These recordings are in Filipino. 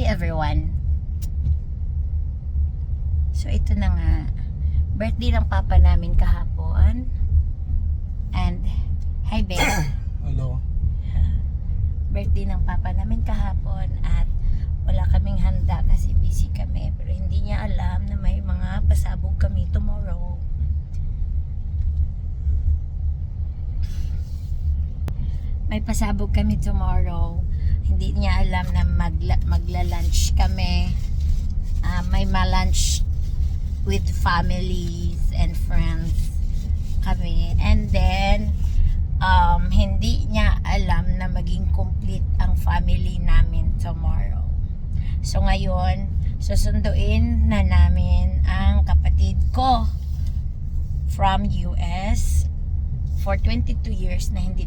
everyone. So ito na nga, birthday ng papa namin kahapon. And hi babe. Hello. Birthday ng papa namin kahapon at wala kaming handa kasi busy kami, pero hindi niya alam na may mga pasabog kami tomorrow. May pasabog kami tomorrow. Hindi niya alam na magla-lunch kami. May ma-lunch with families and friends kami. And then, hindi niya alam na maging complete ang family namin tomorrow. So ngayon, susunduin na namin ang kapatid ko from US for 22 years na hindi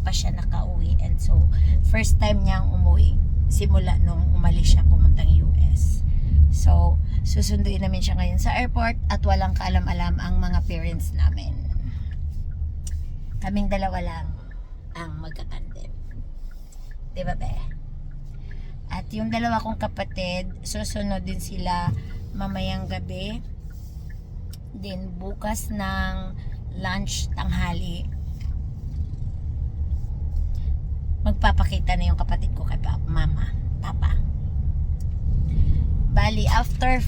pa siya nakauwi. And so, first time niyang umuwi simula nung umalis siya pumuntang US. So, susunduin namin siya ngayon sa airport at walang kaalam-alam ang mga parents namin. Kaming dalawa lang ang magkatandem. Diba be? At yung dalawa kong kapatid, susunod din sila mamayang gabi. Din bukas ng lunch, tanghali. Magpapakita na yung kapatid ko kay Papa. Bali, after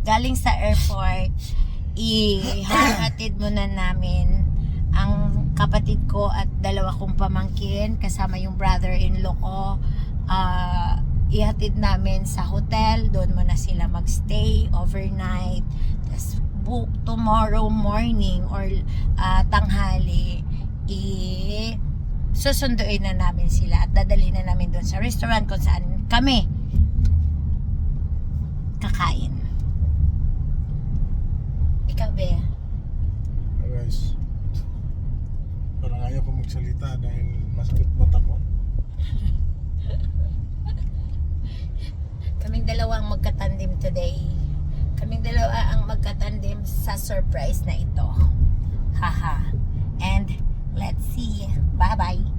galing sa airport, ihahatid muna namin ang kapatid ko at dalawa kong pamangkin kasama yung brother-in-law ko. Ihatid namin sa hotel, doon muna sila magstay overnight. Tapos tomorrow morning or tanghali, susunduin na namin sila at dadalhin na namin doon sa restaurant kung saan kami kakain. Ikaw be? Guys, parang ayaw ko magsalita dahil masakit mata ko. Kaming dalawa ang magkatandim today. Kaming dalawa ang magkatandim sa surprise na ito. Haha. And let's see. Bye-bye.